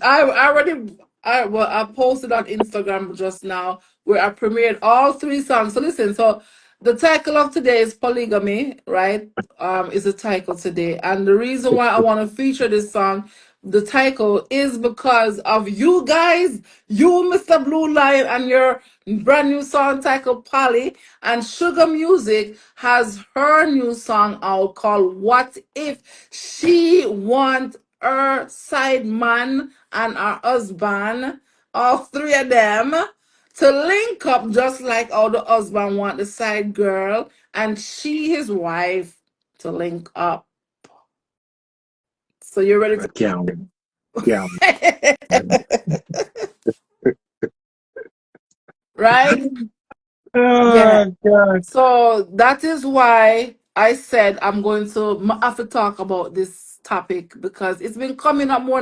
I posted on Instagram just now where I premiered all three songs. So listen, so the title of today is Polygamy, right? Is the title today. And the reason why I want to feature this song, the title, is because of you guys, you, Mr. Blue Lion, and your brand new song titled Polly. And Sugar Music has her new song out called What If. She want her side man and her husband, all three of them, to link up just like how the husband want the side girl and she, his wife, to link up. So you're ready to Yeah. right? Yeah. God. So that is why I said I'm going to have to talk about this topic because it's been coming up more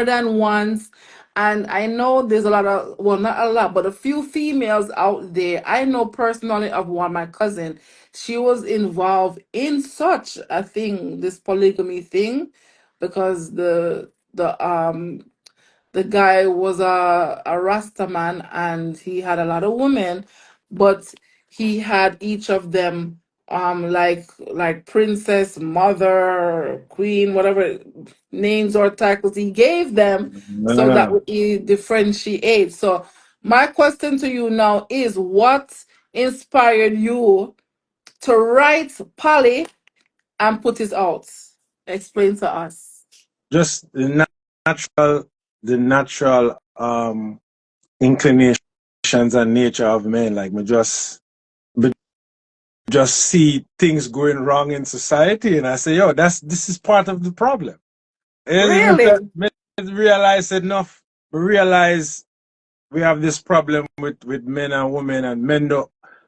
than once. And I know there's a lot of, well, not a lot, but a few females out there. I know personally of one, my cousin. She was involved in such a thing, this polygamy thing, because the guy was a Rasta man and he had a lot of women, but he had each of them like princess, mother, queen, whatever names or titles he gave them, so that he differentiate. So my question to you now is, what inspired you to write Polly and put it out? Explain to us. Just the natural inclinations and nature of men. Like me just see things going wrong in society, and I say, yo, this is part of the problem. And Really? me realize enough. We realize we have this problem with men and women, and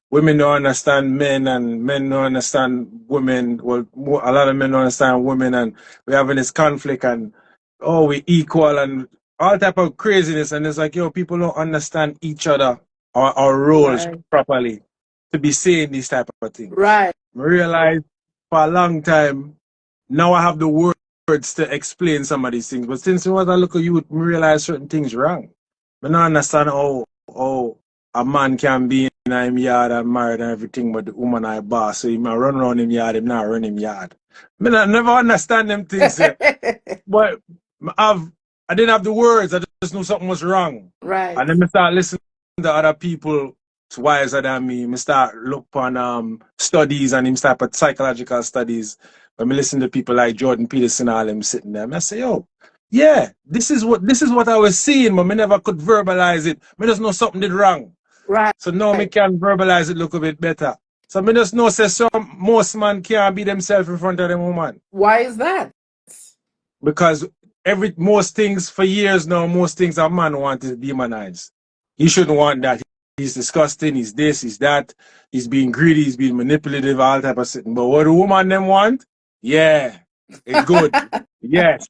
women don't understand men, and men don't understand women. Well, a lot of men don't understand women, and we're having this conflict, and oh, we equal, and all type of craziness. And it's like, yo, people don't understand each other or our roles Right. properly to be saying these type of things. Right. I realized for a long time, now I have the words to explain some of these things. But since I was a little youth, I realize certain things wrong. I don't understand how a man can be in him yard and married and everything, but the woman I boss, so he might run around him yard, him not run him yard. I never understand them things. But I didn't have the words, I just knew something was wrong. Right. And then I start listening to other people wiser than me. I start look on studies and him start at psychological studies. When I listen to people like Jordan Peterson, all them sitting there, I say, yo, yeah, this is what I was seeing, but I never could verbalize it. I just know something did wrong. Right. So now I can verbalize it a little bit better. So I just know say most man can't be themselves in front of them woman. Why is that? Because most things for years now, most things a man wants is demonized. He shouldn't want that. He's disgusting, he's this, he's that, he's being greedy, he's being manipulative, all type of thing. But what the woman them want, yeah, it's good. Yes.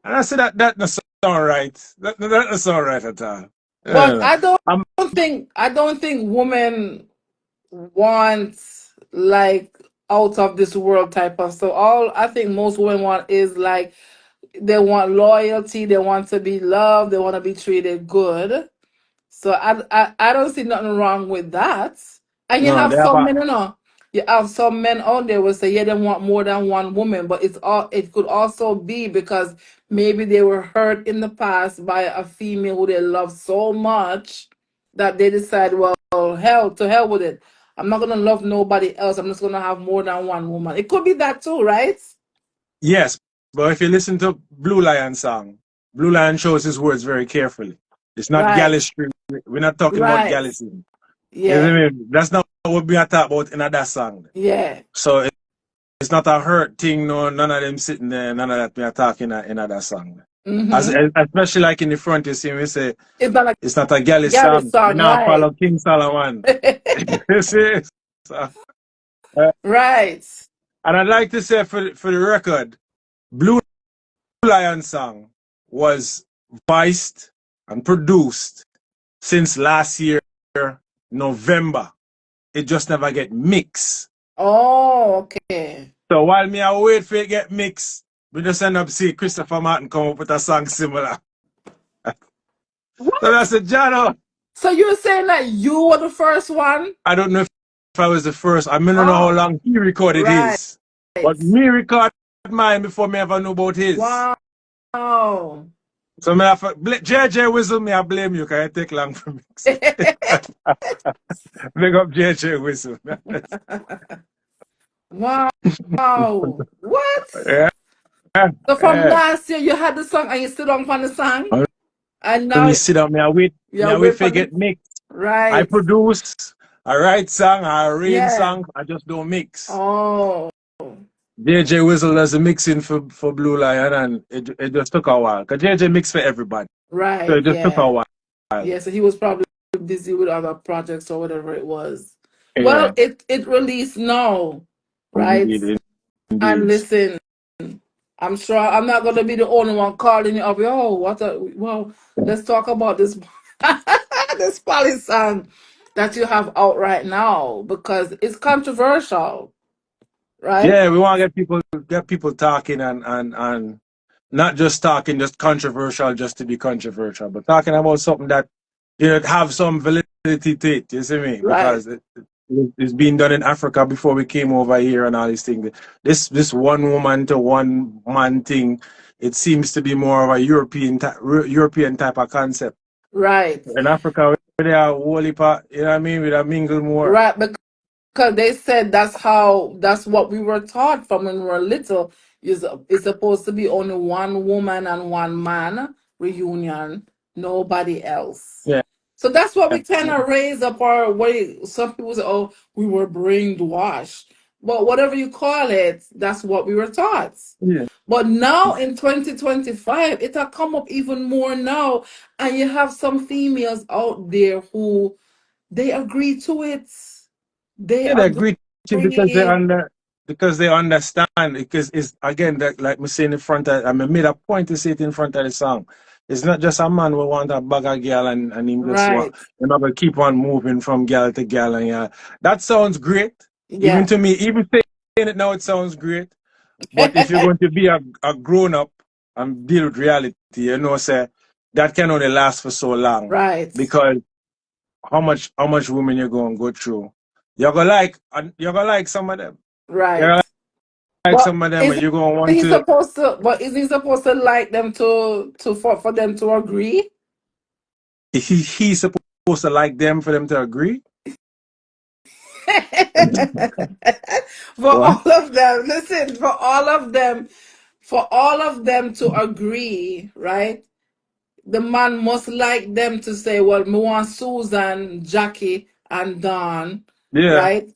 And I say that doesn't sound right. That doesn't sound right at all. But I don't think women want like out of this world type of stuff. All I think most women want is like they want loyalty, they want to be loved, they want to be treated good. So I don't see nothing wrong with that. And you No, have they have some men, you have some men out there will say, yeah, they want more than one woman, but it could also be because maybe they were hurt in the past by a female who they love so much that they decide, well, hell with it. I'm not gonna love nobody else. I'm just gonna have more than one woman. It could be that too, right? Yes, but if you listen to Blue Lion song, Blue Lion shows his words very carefully. It's not Right. gallistry. We're not talking about gallistry. Yeah. That's not what we are talking about in that song. Yeah. So it's not a hurt thing, no, none of them sitting there, none of that we are talking in that song. Especially like in the front, you see me say, it's not a galley song. We now follow King Solomon. You see? So, right. And I'd like to say for the record, Blue Lion song was voiced and produced since last year, November. It just never get mixed. Oh, okay. So while me I wait for it get mixed, we just end up seeing Christopher Martin come up with a song similar. What? So I said, Jano. So you're saying that you were the first one? I don't know if I was the first. I don't know how long he recorded right. his. But me recorded mine before me ever know about his. Wow. So me have JJ Whistle, me I blame you because I take long for mix. Big up JJ Whistle. Wow. What? Yeah. So from last year you had the song and you stood on the song? And now me sit down, me I wait for get mixed. Right. I produce, I write song, I arrange song, I just don't mix. Oh. JJ Whistle does the mixing for Blue Lion, and it just took a while. Because JJ mixed for everybody. Right. So it just took a while. Yeah, so he was probably busy with other projects or whatever it was. Yeah. Well, it released now, right? Indeed. And listen, I'm sure I'm not gonna be the only one calling you up. Well, let's talk about this this Poly song that you have out right now because it's controversial, right? Yeah, we want to get people talking and not just talking just controversial just to be controversial, but talking about something that have some validity to it. You see me? Because it's been done in Africa before we came over here and all these things. This one woman to one man thing, it seems to be more of a European type of concept. Right. In Africa, they are wholly part, you know what I mean? We mingle more. Right, because they said that's what we were taught from when we were little. It's supposed to be only one woman and one man reunion, nobody else. Yeah. So that's what we kind of raise up our way. Some people say, oh, we were brainwashed. But whatever you call it, that's what we were taught. Yeah. But now in 2025, it has come up even more now. And you have some females out there who they agree to it. They agree because they understand. Because it's again that like me saying in front of I made a point to say it in front of the song. It's not just a man who want a bag of girl and him just want you're not gonna keep on moving from girl to girl and that sounds great. Yeah. Even to me, even saying it now it sounds great. But if you're going to be a grown up and deal with reality, say that can only last for so long. Right. Because how much women you're going to go through. You're gonna like some of them. Right. You're gonna like some of them and you're gonna want to but is he supposed to like them for them to agree? He's supposed to like them for them to agree? All of them, listen, for all of them to agree, right? The man must like them to say, well, me want Susan, Jackie, and Don, right?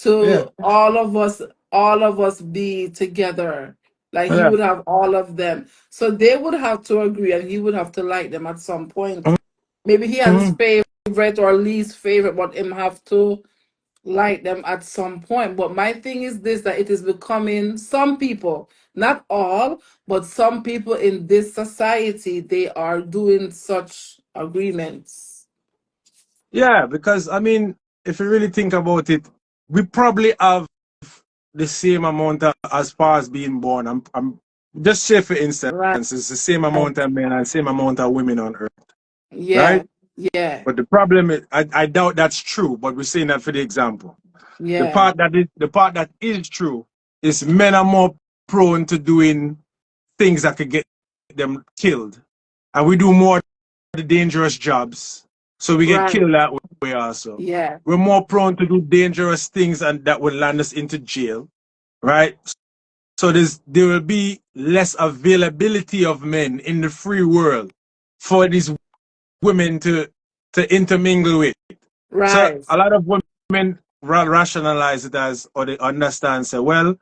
To all of us be together. Like he would have all of them. So they would have to agree and he would have to like them at some point. Maybe he has his favorite or least favorite, but him have to like them at some point. But my thing is this, that it is becoming some people, not all, but some people in this society, they are doing such agreements. Yeah, because I mean, if you really think about it, we probably have the same amount as far as being born. I'm just say for instance, it's the same amount of men and same amount of women on earth. Yeah. Right? Yeah. But the problem is I doubt that's true, but we're saying that for the example. Yeah. The part that is true is men are more prone to doing things that could get them killed. And we do more of the dangerous jobs. So we get killed that way also. Yeah. We're more prone to do dangerous things and that will land us into jail. Right? So there will be less availability of men in the free world for these women to intermingle with. Right. So a lot of women rationalize it as, or they understand, say, well,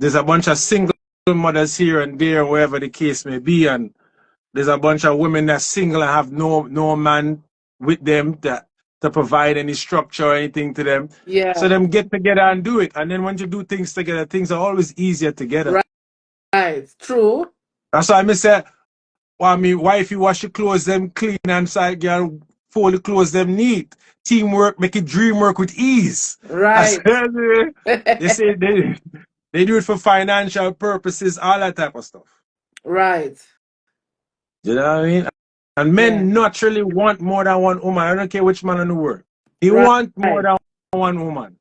there's a bunch of single mothers here and there, wherever the case may be, and there's a bunch of women that's single and have no man with them to provide any structure or anything to them. Yeah. So them get together and do it. And then when you do things together, things are always easier together. Right. True. That's why I say, well, I mean, wife, you wash your clothes them clean and side girl fold the clothes them neat. Teamwork, make it dream work with ease. Right. They say they do it for financial purposes, all that type of stuff. Right. You know what I mean? And men naturally want more than one woman. I don't care which man in the world. He want more than one woman.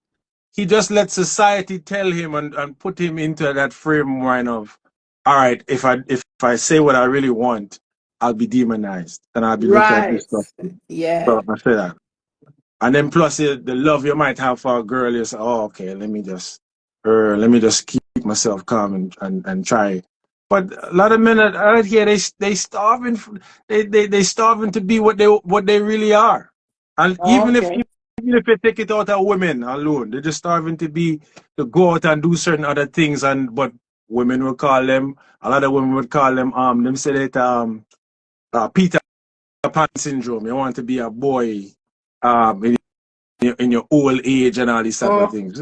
He just let society tell him and put him into that frame of mind of, all right, if I say what I really want, I'll be demonized and I'll be looked at this stuff. Yeah. So I say that. And then plus the love you might have for a girl is, oh, okay, let me just keep myself calm and try. But a lot of men out here, they starving they starving to be what they really are. And even if you take it out of women alone, they're just starving to go out and do certain other things. But women will call them, a lot of women would call them say that Peter Pan syndrome. You want to be a boy in your old age and all these type of things.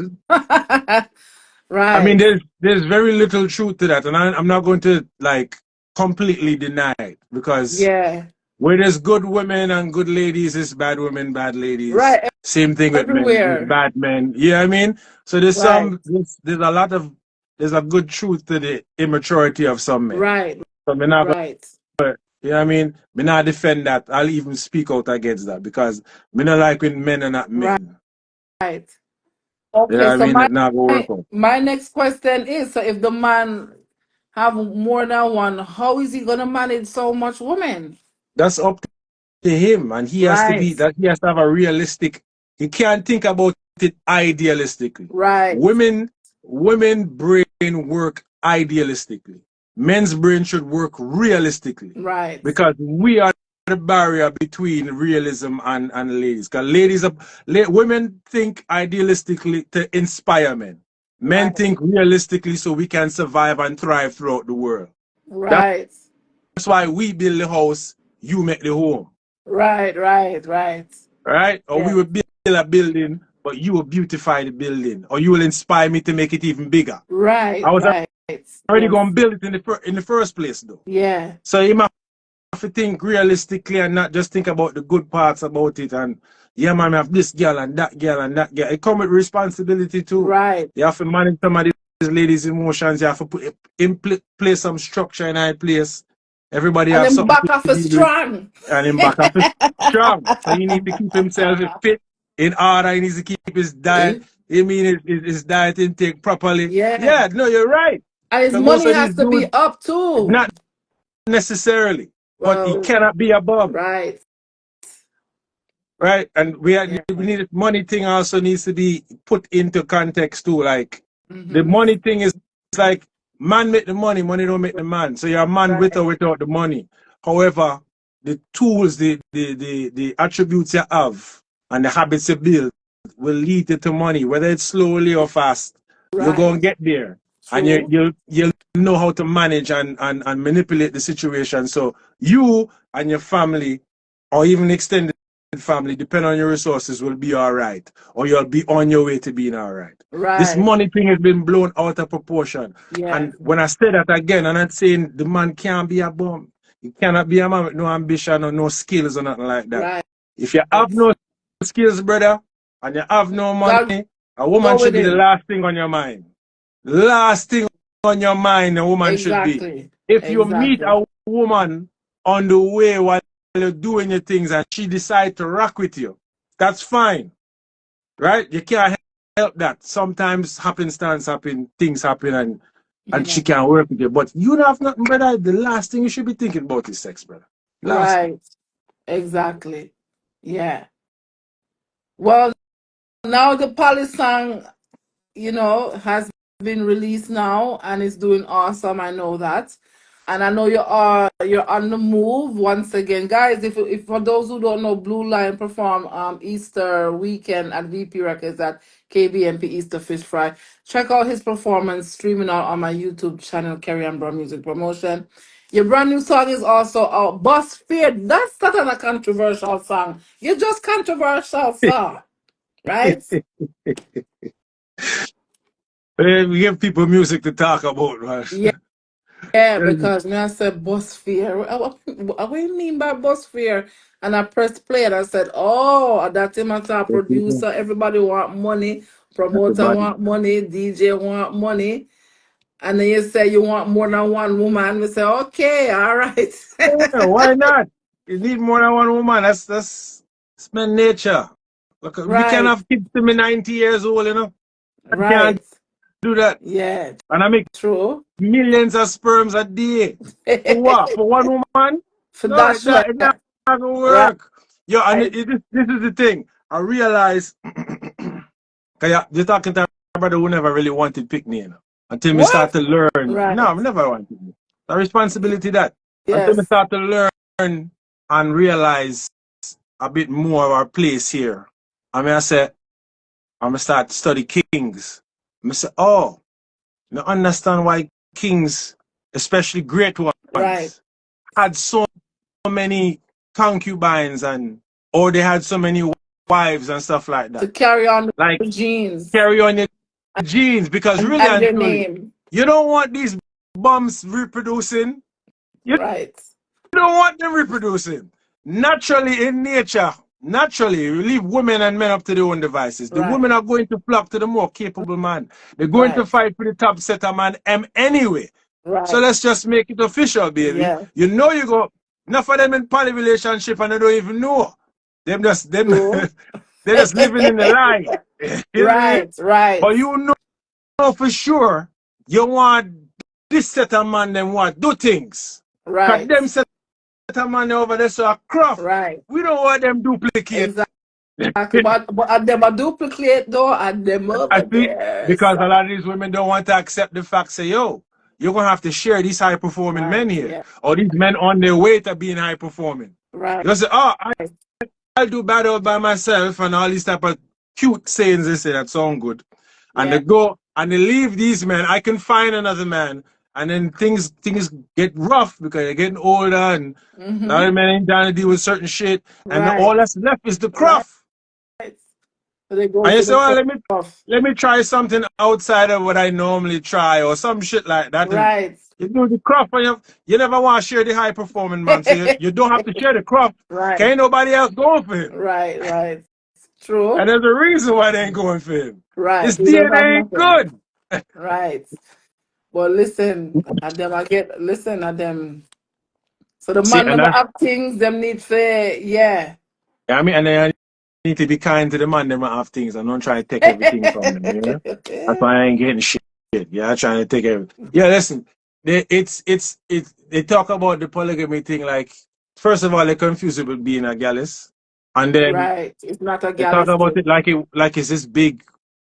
Right. I mean, there's very little truth to that, and I'm not going to like completely deny it, because where there's good women and good ladies, is bad women, bad ladies. Right. Same thing with men, with bad men. You know what I mean? So there's there's a good truth to the immaturity of some men. Right. So you know what I mean? Me not defend that. I'll even speak out against that, because me not like when men are not men. Right. Okay, you know so what I mean? my next question is, so if the man have more than one, how is he gonna manage so much women? That's up to him, and he has to be that. He has to have a realistic. He can't think about it idealistically. Right. Women brain work idealistically. Men's brain should work realistically. Right. Because we are the barrier between realism and ladies. Because women think idealistically to inspire men. Men think realistically so we can survive and thrive throughout the world. Right. That's why we build the house, you make the home. Right. Or we will build a building, but you will beautify the building, or you will inspire me to make it even bigger. Right. I was already going to build it in the first place, though. Yeah. So you have to think realistically and not just think about the good parts about it. And yeah, man, I have this girl and that girl and that girl. It comes with responsibility too. Right. You have to manage some of these ladies' emotions. You have to put in place some structure in that place. Everybody has something back off strong. And him back off strong. So he need to keep himself fit, in order. He needs to keep his diet. I mean his diet intake properly. Yeah, no, you're right. And his money has to be up too. Not necessarily, but he cannot be above. Right. And we need money thing also needs to be put into context too. Like the money thing is like, man make the money, money don't make the man. So you're a man with or without the money. However, the tools, the attributes you have and the habits you build will lead you to money, whether it's slowly or fast. You're going to get there. True. And you'll know how to manage and manipulate the situation. So you and your family, or even extended family, depending on your resources, will be all right. Or you'll be on your way to being all right. This money thing has been blown out of proportion. And when I say that again, I'm not saying the man can't be a bum. He cannot be a man with no ambition or no skills or nothing like that. If you have no skills, brother, and you have no money, a woman should be the last thing on your mind. Last thing on your mind, a woman should be. If you meet a woman on the way while you're doing your things and she decides to rock with you, that's fine. Right? You can't help that. Sometimes happenstance happen, things happen, and she can't work with you. But you don't have nothing, brother. The last thing you should be thinking about is sex, brother. Right. Exactly. Yeah. Well, now the Poly song, has been released now and it's doing awesome. I know that. And I know you're on the move once again. Guys, if for those who don't know, Blue Line perform Easter weekend at VP Records at KBMP Easter Fish Fry. Check out his performance streaming out on my YouTube channel, KERRYANNBROWN Music Promotion. Your brand new song is also out. Bus Fear. That's not a controversial song. You're just controversial song. Right? We give people music to talk about, right? Yeah, because me I said bus fear. What do you mean by bus fear? And I pressed play and I said, oh, that's him as a producer. Everybody want money. Promoter want money. DJ want money. And then you say you want more than one woman. We say, okay, all right. Yeah, why not? You need more than one woman. That's my nature. Look, me can Right, have kids to me 90 years old, you know. I can't right. do that. Yeah, And I make true. millions of sperms a day. For what? For one woman? For No, that's right. it not gonna Right. work. Yo, and this is the thing. I realize, cause you're talking to a brother who never really wanted picnic, you know, until me start What? to learn. No, Right. I never wanted it. The responsibility that until me Yes. start to learn and realize a bit more of our place here. I mean, I say, I'm gonna start to study kings. I say, oh, I understand why kings, especially great Right. ones, had so many concubines or they had so many wives and stuff like To that. carry on Like the genes carry on your genes because really and and their truly, name. you don't want these bums reproducing. You Right. don't want them reproducing. Naturally, in nature, naturally, you leave women and men up to their own devices. The Right. women are going to flock to the more capable man. They're going to Right. fight for the top set of man anyway. So Right. let's just make it official, baby. Yeah. You know you go. Enough of them in poly relationship and they don't even know. Them True. they're just living in the lie. You know what I mean? Right. Right. But you know for sure you want this set of man them what do things. Cause Right. them set of man over there so a craft. Right. We don't want them duplicate. Exactly. But them a duplicate though, and them I over see there. because a So lot of these women don't want to accept the fact, say, yo, you're gonna have to share these high performing right. men here. Yeah. Or these men on their way to being high performing. Right. You say, oh, I'll do bad all by myself and all these type of cute sayings they say that sound good. And Yeah. they go and they leave these men. I can find another man. And then things get rough because they're getting older and a lot of men ain't trying to deal with certain shit. And then all Right. that's left is the Right. cruff. So they go And you to say, the well, stuff. let me try something outside of what I normally try or some shit like that. And Right. you do the craft and you never want to share the high performing man. So you don't have to share the craft. Right. Can't nobody else go for him. Right. Right. True. And there's a reason why they ain't going for him. Right. His He don't have DNA ain't nothing. good. Right. But listen, at them I get listen at them. So the See, man and never that's, have things, them need fair, yeah. I mean, and then I need to be kind to the man, them have things and don't try to take everything from them, you know? That's why I ain't getting shit. Yeah, trying to take everything. Yeah, listen, they talk about the polygamy thing like, first of all, they confuse it with being a gallus. And then Right. It's not a they talk gallus about thing. it like it's this big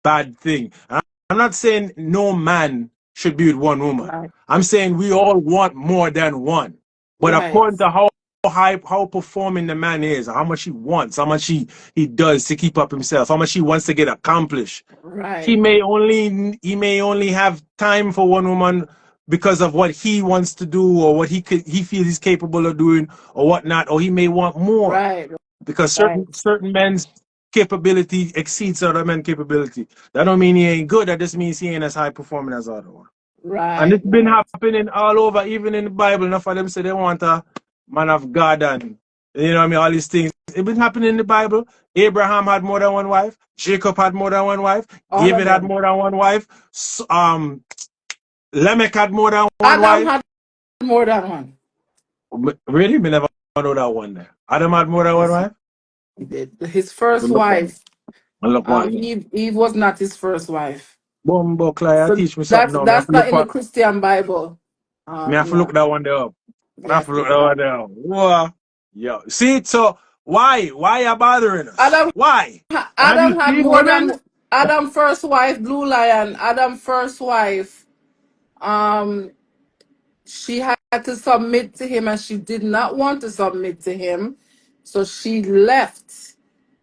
bad thing. I'm not saying no man should be with one woman. Right. I'm saying we all want more than one. But Right. according to how performing the man is, how much he wants, how much he does to keep up himself, how much he wants to get accomplished. Right. He may only have time for one woman because of what he wants to do or what he feels he's capable of doing or whatnot, or he may want more Right. because Right. certain men's capability exceeds other men's capability. That don't mean he ain't good. That just means he ain't as high performing as other one. And Right. it's been Right. happening all over, even in the Bible. Enough of them say they want a man of God and you know what I mean, all these things. It's been happening in the Bible. Abraham had more than one wife. Jacob had more than one wife. All of David had them. more than one wife. Lamech had more than one Adam wife. had more than one. Really? Me never know that one there. Adam had more than one Yes, wife? he did. His first Look one. wife, Look one. Eve was not his first wife. Bumbo Clay, So teach me something now. that's not in the Christian Bible. Me have to Yeah. look that one there up. I have Yes, to look that one exactly. there up. Whoa. Yo. See, so why you bothering us? Why? Have you Adam had seen more women? than Adam first wife, Blue Lion. Adam first wife, um, she had to submit to him and she did not want to submit to him. So she left.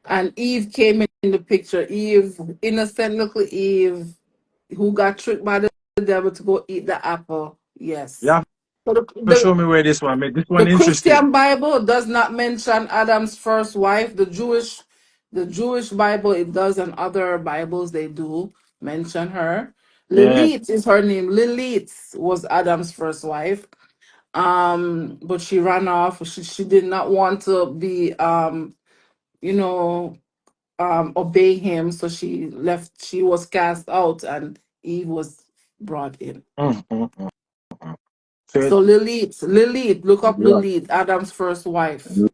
And Eve came in the picture. Eve, innocent little Eve, who got tricked by the devil to go eat the apple. You Yes. have So to show me where this one made. This one the interesting. Christian Bible does not mention Adam's first wife. The Jewish Bible it does, and other Bibles they do mention her. Yeah. Lilith is her name. Lilith was Adam's first wife. But she ran off. She did not want to be you know obey him, so she left. She was cast out, and Eve was brought in. Mm, mm, mm, mm. So So Lilith, look up yeah, Lilith, Adam's first wife. The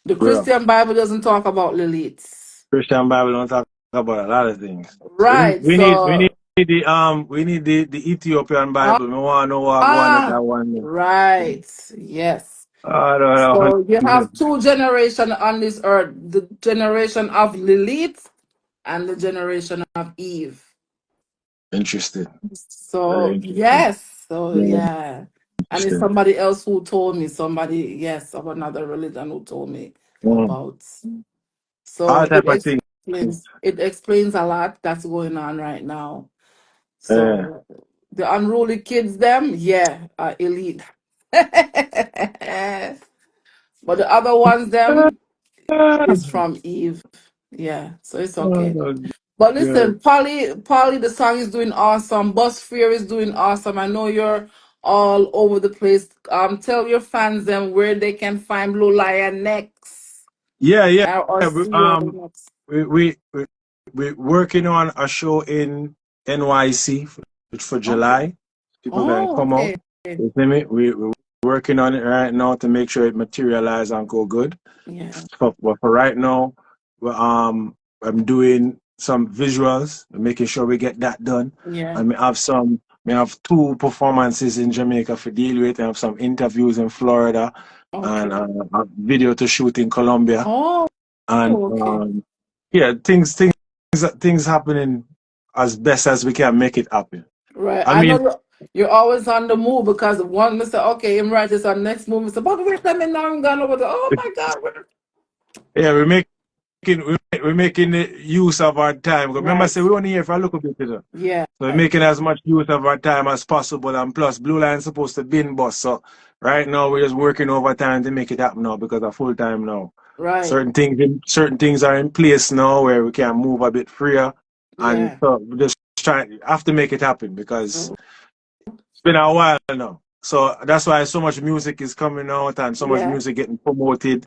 yeah. Christian Bible doesn't talk about Lilith. Christian Bible don't talk about a lot of things. Right. So We need the Ethiopian ah, Bible. We want to know what going at that one. right. Yes. I don't So you know. have two generations on this earth, the generation of Lilith and the generation of Eve. Interesting. Very So interesting. yes, so Very yeah. And it's interesting. somebody else who told me, somebody, yes, of another religion who told me Mm. about. So All type of things. it explains a lot that's going on right now. Yeah. So the unruly kids, them, yeah, are elite. But the other ones, them, is from Eve. Yeah, so it's okay. Oh, But good. listen, Polly, the song is doing awesome. Bus Fear is doing awesome. I know you're all over the place. Tell your fans them where they can find Blue Lion next, Yeah, yeah. or We, see you next. we, we, we, we're working on a show in NYC for Okay. July. People can Oh, come out. okay. You see me? We're working on it right now to make sure it materializes and go good. Yeah, But for right now, I'm doing some visuals, making sure we get that done. yeah. And we have two performances in Jamaica for deal with. I have some interviews in Florida and Okay. a video to shoot in Colombia. Oh, And okay. yeah, things happening as best as we can make it happen. Right. I I know mean, you're always on the move because one Mr. Okay, I'm right this on next move. Mr. But wait a minute now I'm gone over the oh my God. yeah, we're making the use of our time. Because remember, I Right. said we're only here for a little bit, you know. Yeah. So we're making as much use of our time as possible. And plus, Blue Line's supposed to be in boss. So right now we're just working overtime to make it happen now because of full time now. Right. Certain things are in place now where we can move a bit freer. And Yeah. so we just have to make it happen because Mm. it's been a while now. So that's why so much music is coming out and so much Yeah. music getting promoted.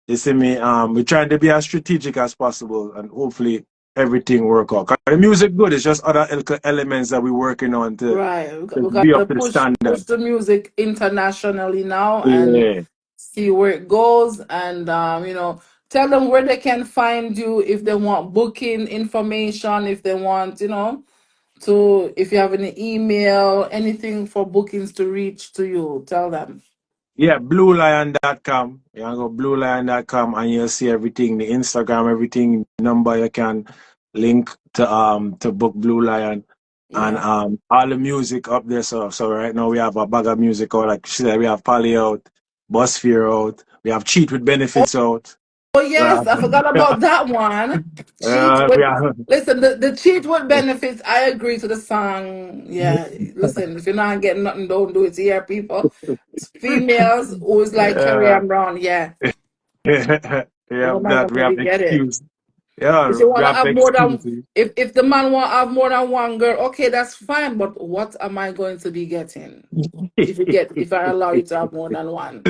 You see me? We're trying to be as strategic as possible and hopefully everything work out. 'Cause the music good, it's just other elements that we're working on Right. to We got be to up to the push standard. the music internationally now and Yeah. see where it goes and tell them where they can find you if they want booking information, if they want, to if you have any email, anything for bookings to reach to you, tell them. Yeah, bluelion.com. You can go bluelion.com and you'll see everything, the Instagram, everything, number you can link to book Blue Lion and Yeah. all the music up there. So right now we have a bag of music out, like she said, we have Poly out, Buzzfear out, we have Cheat with Benefits out. Oh yes, I forgot about that one. Cheat We with have listen, the cheat with benefits. I agree to the song. Yeah, listen, if you're not getting nothing, don't do it. Here, people, females who is like yeah, KERRYANNBROWN. Yeah, we you're have not that, we gonna have get it. excuse. Yeah, If you we want to have have more than excuses. if the man want to have more than one girl, okay, that's fine. But what am I going to be getting if I allow you to have more than one?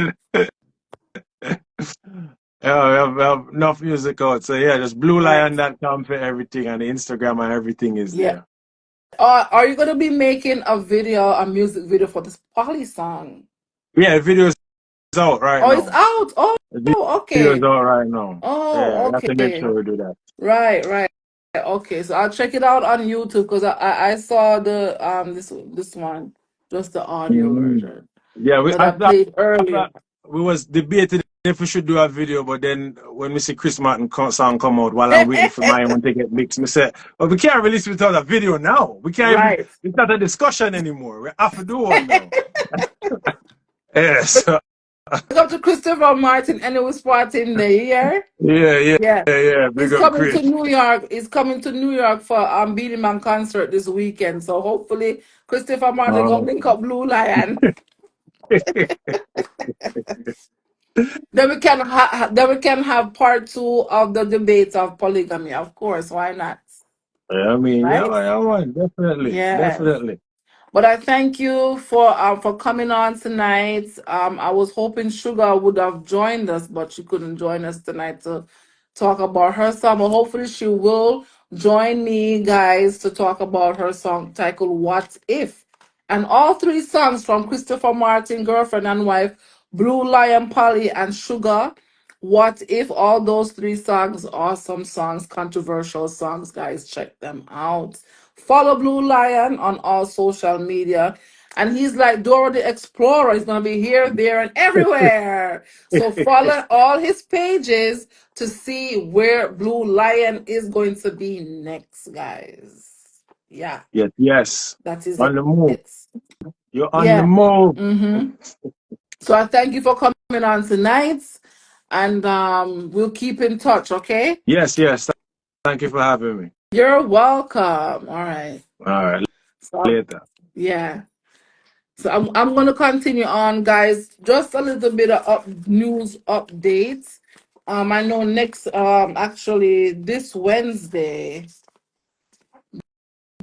Yeah, we have enough music out. So yeah, just Right. bluelion.com for everything and the Instagram and everything is Yeah. there. Are you gonna be making a music video for this Polly song? Yeah, the video is out right Oh, it's now. out. The Oh, video is okay. out right now. Yeah, Oh, we have to make okay. sure we do that. Right, right. Okay, so I'll check it out on YouTube because I saw the this one, just the audio Mhm. version Yeah, that I played earlier. we was debating if we should do a video, but then when we see Chris Martin song come out while I'm waiting for my one to get mixed, we said, well, we can't release it without a video now. We can't even, Right. it's not a discussion anymore. We have to do one now. Yeah, so, Up to Christopher Martin and it was part in the year. yeah, yeah, Yeah. yeah, yeah. Big He's up coming to Chris. New York. He's coming to New York for Beanie Man concert this weekend. So hopefully Christopher Martin gonna link up Blue Lion. Then we can have part two of the debate of polygamy. Of course, why not? Yeah, I mean, Right? yeah, man, definitely, Yes. definitely. But I thank you for coming on tonight. I was hoping Sugar would have joined us, but she couldn't join us tonight to talk about her song. But hopefully she will join me, guys, to talk about her song titled "What If." And all three songs from Christopher Martin, Girlfriend and Wife, Blue Lion, Polly, and SHUGA. What If? All those three songs, awesome songs, controversial songs, guys. Check them out. Follow Blue Lion on all social media. And he's like Dora the Explorer. He's going to be here, there, and everywhere. So follow all his pages to see where Blue Lion is going to be next, guys. Yeah, Yes. that is On the move. it. You're on the Yeah. move. So I thank you for coming on tonight, and we'll keep in touch. Okay. Yes. Thank you for having me. You're welcome. All right. All right. So Later. yeah. So I'm gonna continue on, guys. Just a little bit of news updates. I know next actually this Wednesday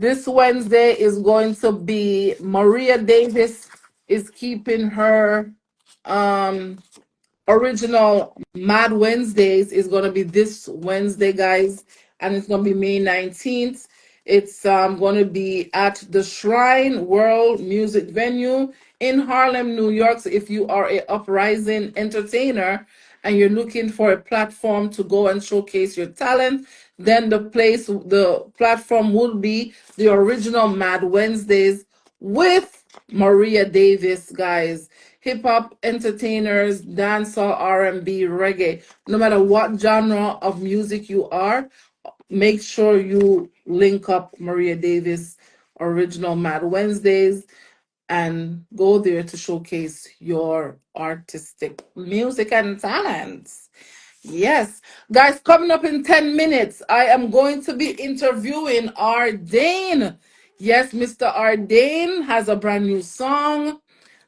is going to be Maria Davis is keeping her um original Mad Wednesdays is going to be this Wednesday, guys, and it's going to be May 19th. It's going to be at the Shrine World Music Venue in Harlem, New York. So if you are a uprising entertainer and you're looking for a platform to go and showcase your talent, then the platform would be the original Mad Wednesdays with Maria Davis, guys. Hip hop entertainers, dancehall, R&B, reggae, no matter what genre of music you are, make sure you link up Maria Davis original Mad Wednesdays and go there to showcase your artistic music and talents. Yes, guys, coming up in 10 minutes, I am going to be interviewing R DANE. Yes, Mr. R DANE has a brand new song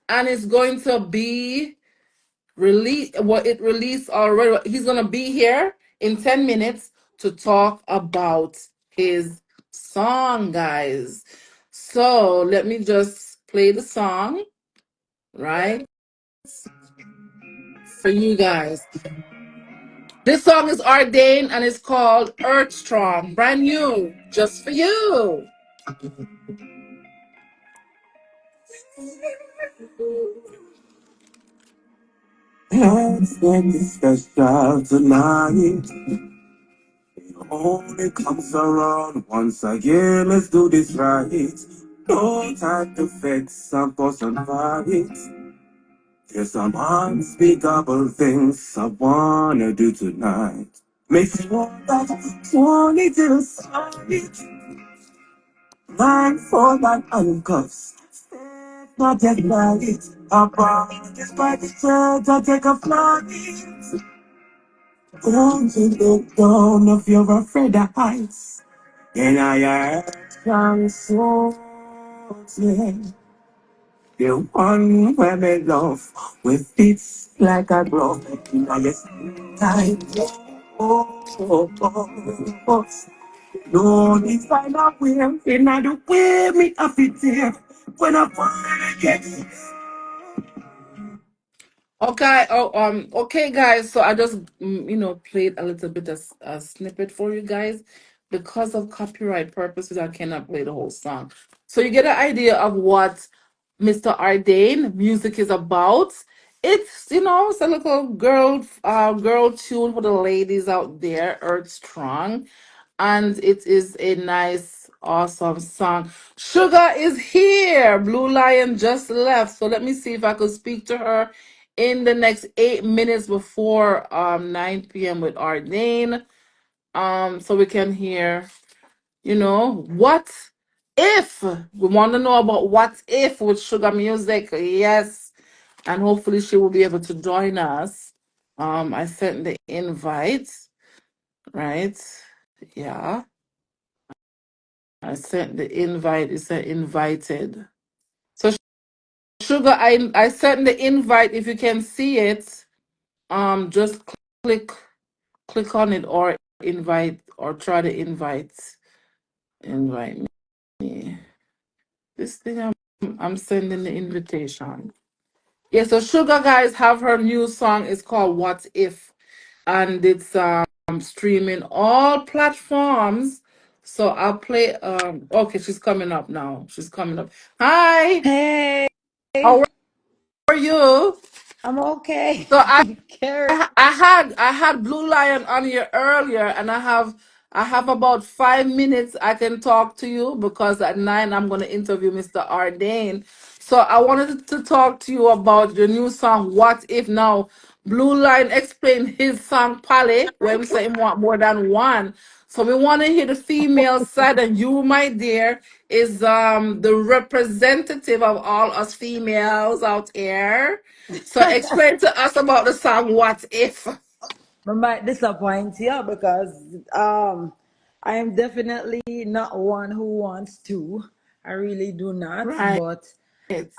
and it's going to be released. Well, it released already. He's going to be here in 10 minutes to talk about his song, guys. So let me just play the song, right, for you guys. This song is R DANE and it's called Earth Strong, brand new, just for you. Let's make it special tonight. It only comes around once a year. Let's do this right. No time to fix and fuss and fight. There's some unspeakable things I wanna do tonight. Make sure that 20 till sight. Blindfold and handcuffs. Not yet right. About this private church, I take a flight. Don't you look down if you're afraid of heights. And I am so yeah. The one where me love with beats like a glove. In a yes time. Oh. No, this kind of way. In a the way me have it here. When I finally get Okay. Okay, guys. So I just played a little bit of a snippet for you guys because of copyright purposes. I cannot play the whole song. So you get an idea of what Mr. R DANE music is about. It's it's a little girl tune for the ladies out there, Earth Strong, and it is a nice, awesome song. SHUGA is here. Blue Lion just left, so let me see if I could speak to her in the next 8 minutes before 9 p.m. with R DANE, so we can hear, what if we want to know about what if with SHUGA music. Yes, and hopefully she will be able to join us. I sent the invite, right? Yeah, I sent the invite. It said invited. So SHUGA, I sent the invite. If you can see it, just click on it or invite or try to invite me. This thing I'm sending the invitation. Yeah, so SHUGA, guys, have her new song. It's called What If, and it's streaming all platforms So I'll play. Okay, she's coming up now. She's coming up. Hi, Hey, how are you? I'm okay. So Carrie. I had Blue Lion on here earlier, and I have about 5 minutes I can talk to you because at 9 I'm going to interview Mr. R Dane. So I wanted to talk to you about your new song, What If. Now Blue Lion explained his song Polly, where we say he want more than one. So we want to hear the female side, and you, my dear, is the representative of all us females out here. So explain to us about the song What If. I might disappoint you because I am definitely not one who wants to. I really do not. Right. But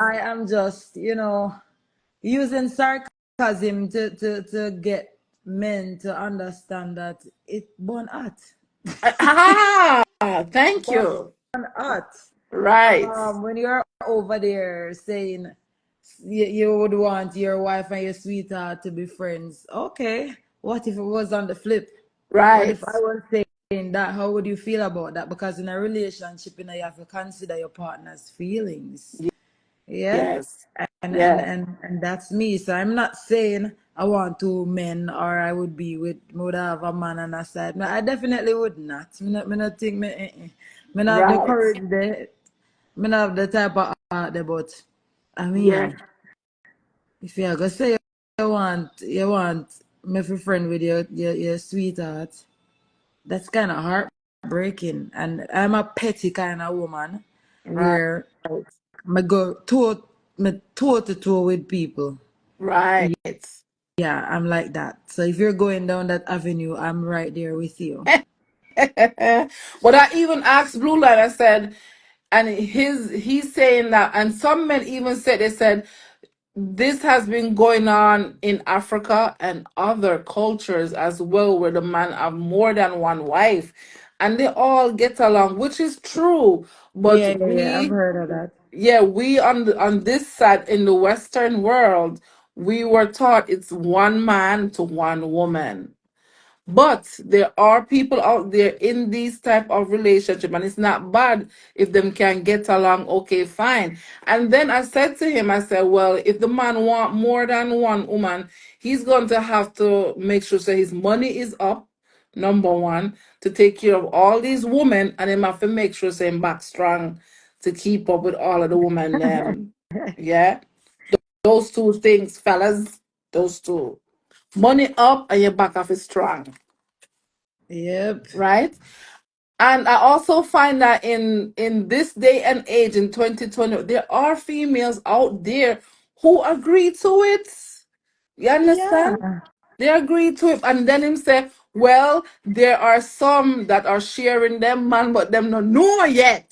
I am just, using sarcasm to get men to understand that it born out. Thank you. Born out. Right. When you're over there saying you would want your wife and your sweetheart to be friends, okay. What if it was on the flip? What Right. if I was saying that? How would you feel about that? Because in a relationship, you have to consider your partner's feelings. Yeah. Yes. And and Yes. and and that's me. So I'm not saying I want two men or I would be with would have a man on a side. No, I definitely would not. Me not think me not have the Right. courage there. Me not have the type of heart there, but I Yes. mean, if you go say you want me for friend with your sweetheart, that's kind of heartbreaking. And I'm a petty kind of woman Right. where me go toe to toe with people. Right. Yeah, I'm like that. So if you're going down that avenue, I'm right there with you. But I even asked Blue Line, I said, and he's saying that, and some men even said, they said this has been going on in Africa and other cultures as well, where the man have more than one wife, and they all get along, which is true. But Yeah. I've heard of that. we on this side in the Western world, we were taught it's one man to one woman. But there are people out there in these type of relationship, and it's not bad if them can get along. Okay, fine. And then I said to him, I said, well, if the man want more than one woman, he's going to have to make sure so his money is up. Number one, to take care of all these women, and him have to make sure so him back strong to keep up with all of the women. Yeah, those two things, fellas. Those two, money up and your back off is strong, Yep. right? And I also find that in this day and age in 2020, there are females out there who agree to it. You understand? Yeah. They agree to it, and then him say, "Well, there are some that are sharing them man, but them no know yet."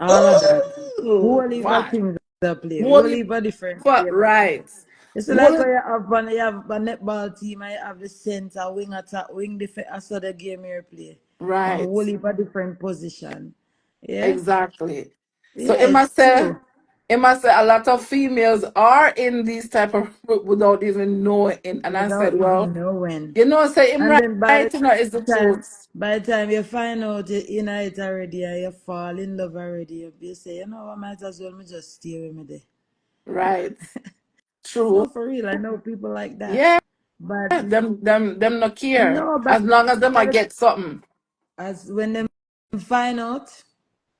All of that. Ooh, Whole heap of fine. things that play. Whole More heap of different game at play. right. It's like More when you have a netball team, I have the center, wing attack, wing defense. I saw the game you play. A right. whole heap of different position. Yeah? Exactly. So Yeah, it's true. it must say a lot of females are in these type of without even knowing. And I Without said, well, even knowing. say him And right, then you know, is the truth. by the time you find out you're in it already and you fall in love already, you say, I might as well me just stay with me there. Right. True. No, for real, I know people like that. Yeah, But them no care. no, As long as them by I the get something. as when them find out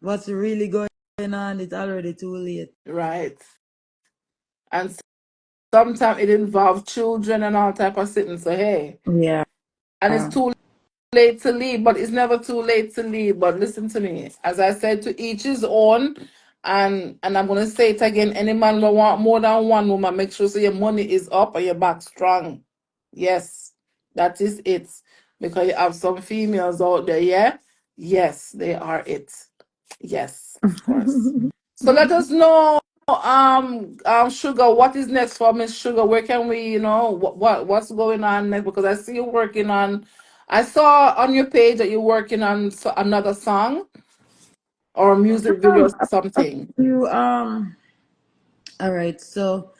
what's really going on, it's already too late. Right. And sometimes it involves children and all type of sitting. So hey. Yeah. And it's too late to leave, but it's never too late to leave. But listen to me. As I said, to each his own. And I'm gonna say it again, any man will want more than one woman. Make sure so your money is up and your back strong. Yes, that is it. Because you have some females out there, yeah? Yes, they are it. Yes, of course. So let us know, Sugar, what is next for Miss Sugar? Where can we, what's going on next? Because I see you working on. I saw on your page that you're working on another song or a music video or something. You all right, so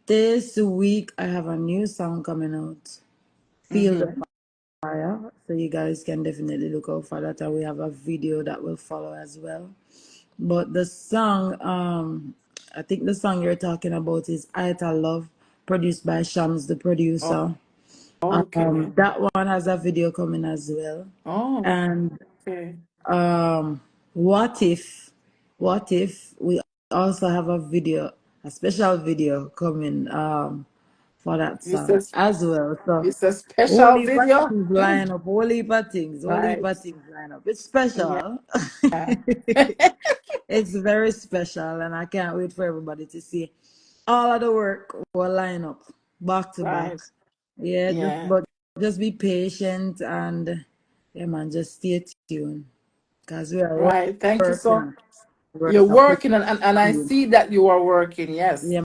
this week I have a new song coming out. Feel the Mm-hmm. Fire. So you guys can definitely look out for that. And we have a video that will follow as well. But the song, I think the song you're talking about is Ita Love, produced by Shams, the producer. Okay. That one has a video coming as well. Oh, And okay. what if we also have a video, a special video coming for that It's song a, as well. So it's a whole special heap of video. things line up, whole heap of things, whole heap Right. of things line up. It's special. Yeah. It's very special, and I can't wait for everybody to see all of the work will line up back to back. Right. Yeah, Yeah. just be patient and yeah, man, just stay tuned because we are Right. Thank you working so. on You're working on pretty working and I soon. see that you are working. Yes. Yeah,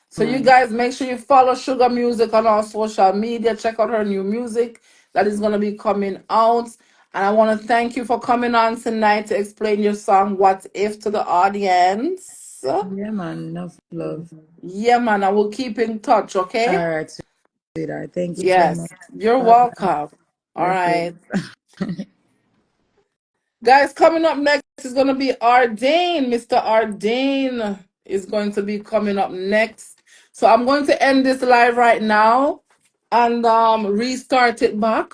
So you man. guys make sure you follow Sugar Music on all social media. Check out her new music that is going to be coming out. And I want to thank you for coming on tonight to explain your song What If to the audience. Yeah, man. Enough love. Yeah, man. I will keep in touch, okay? All right, sweetheart. Thank you so much. Yes. You're Bye. welcome. All Okay. right. Guys, coming up next is going to be R DANE. Mr. R DANE is going to be coming up next. So I'm going to end this live right now and restart it back.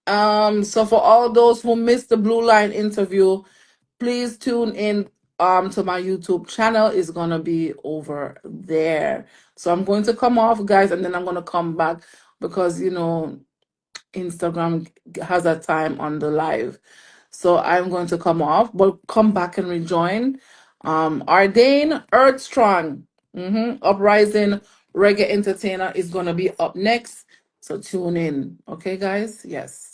So for all those who missed the Blue Line interview, please tune in to my YouTube channel. It's gonna be over there. So I'm going to come off, guys, and then I'm gonna come back because Instagram has a time on the live. So I'm going to come off, but come back and rejoin. R DANE Earth Strong, Uprising Reggae Entertainer is gonna be up next. So tune in. Okay, guys? Yes.